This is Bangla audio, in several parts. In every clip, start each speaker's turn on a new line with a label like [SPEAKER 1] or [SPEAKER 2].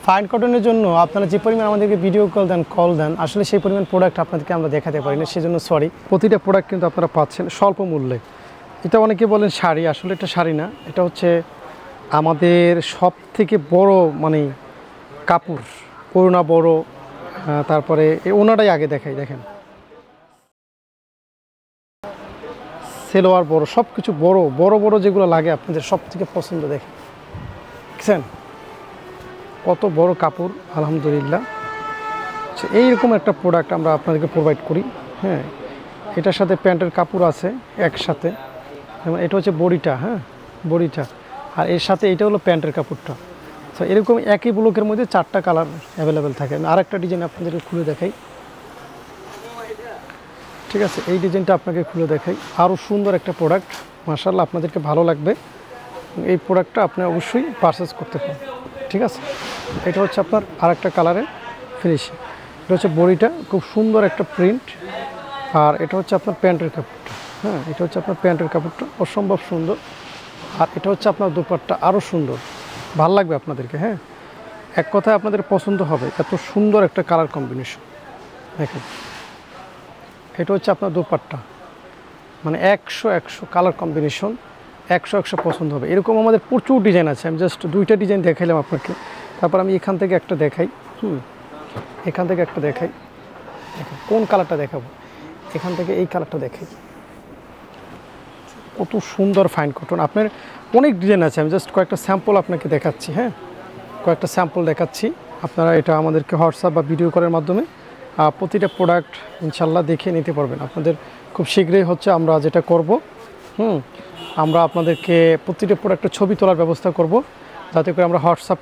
[SPEAKER 1] ফাইন কটনের জন্য আপনারা যে পরিমাণ আমাদেরকে ভিডিও কল দেন আসলে সেই পরিমাণ প্রোডাক্ট আপনাদেরকে আমরা দেখাতে পারি না, সেজন্য সরি। প্রতিটা প্রোডাক্ট কিন্তু আপনারা পাচ্ছেন স্বল্প মূল্যে। এটা অনেকে বলেন শাড়ি, আসলে এটা শাড়ি না, এটা হচ্ছে আমাদের সব থেকে বড় মানে কাপড়, ওড়না বড়, তারপরে এই ওড়নাটাই আগে দেখাই, দেখেন সেলোয়ার বড়, সব কিছু বড় বড় বড় যেগুলো লাগে আপনাদের সব থেকে পছন্দ। দেখেন দেখছেন কত বড় কাপড়, আলহামদুলিল্লাহ। এইরকম একটা প্রোডাক্ট আমরা আপনাদেরকে প্রোভাইড করি। হ্যাঁ, এটার সাথে প্যান্টের কাপড় আছে একসাথে, যেমন এটা হচ্ছে বডিটা, হ্যাঁ বডিটা, আর এর সাথে এটা হলো প্যান্টের কাপড়টা। তো এরকম একই ব্লকের মধ্যে 4টা কালার অ্যাভেলেবেল থাকে। আমি আরেকটা ডিজাইন আপনাদেরকে খুলে দেখাই, ঠিক আছে? এই ডিজাইনটা আপনাকে খুলে দেখাই, আরও সুন্দর একটা প্রোডাক্ট, মাশাআল্লাহ আপনাদেরকে ভালো লাগবে। এই প্রোডাক্টটা আপনি অবশ্যই পারচেস করতে পারেন, ঠিক আছে? এটা হচ্ছে আপনার আরেকটা কালারের ফিনিশিং। এটা হচ্ছে বডিটা, খুব সুন্দর একটা প্রিন্ট, আর এটা হচ্ছে আপনার প্যান্টের কাপড়টা। হ্যাঁ, এটা হচ্ছে আপনার প্যান্টের কাপড়টা অসম্ভব সুন্দর, আর এটা হচ্ছে আপনার দোপাট্টা আরও সুন্দর, ভাল লাগবে আপনাদেরকে। হ্যাঁ, এক কথায় আপনাদের পছন্দ হবে, এত সুন্দর একটা কালার কম্বিনেশন। দেখেন এটা হচ্ছে আপনার দোপাট্টা, মানে 100 কালার কম্বিনেশন, 100 পছন্দ হবে। এরকম আমাদের প্রচুর ডিজাইন আছে, আমি জাস্ট 2টা ডিজাইন দেখাইলাম আপনাকে। তারপর আমি এখান থেকে একটা দেখাই, এখান থেকে একটা দেখাই। দেখেন কোন কালারটা দেখাবো, এখান থেকে এই কালারটা দেখাই, কত সুন্দর ফাইন কটন। আপনার অনেক ডিজাইন আছে, আমি জাস্ট কয়েকটা স্যাম্পল আপনাকে দেখাচ্ছি। হ্যাঁ, কয়েকটা স্যাম্পল দেখাচ্ছি, আপনারা এটা আমাদেরকে হোয়াটসঅ্যাপ বা ভিডিও কলের মাধ্যমে প্রতিটা প্রোডাক্ট ইনশাল্লাহ দেখে নিতে পারবেন। আপনাদের খুব শীঘ্রই হচ্ছে আমরা যেটা করব, আমরা আপনাদেরকে প্রতিটা প্রোডাক্টের ছবি তোলার ব্যবস্থা করব, যাতে করে আমরা হোয়াটসঅ্যাপ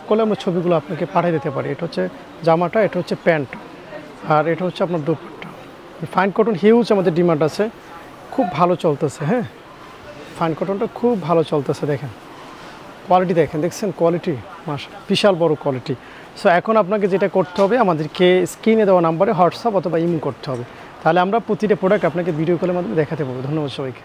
[SPEAKER 1] করলে আমরা ছবিগুলো আপনাকে পাঠিয়ে দিতে পারি। এটা হচ্ছে জামাটা, এটা হচ্ছে প্যান্ট, আর এটা হচ্ছে আপনার দোপাট্টা। ফাইন কটন হিউজ আমাদের ডিমান্ড আছে, খুব ভালো চলতেছে। হ্যাঁ, ফাইন কটনটা খুব ভালো চলতেছে। দেখেন কোয়ালিটি, দেখছেন কোয়ালিটি, মাশাআল্লাহ বিশাল বড় কোয়ালিটি। সো এখন আপনাকে যেটা করতে হবে, আমাদেরকে স্ক্রিনে দেওয়া নাম্বারে হোয়াটসঅ্যাপ অথবা ইমেল করতে হবে, তাহলে আমরা প্রতিটা প্রোডাক্ট আপনাকে ভিডিও কলের মাধ্যমে দেখাতে পারবো। ধন্যবাদ সবাইকে।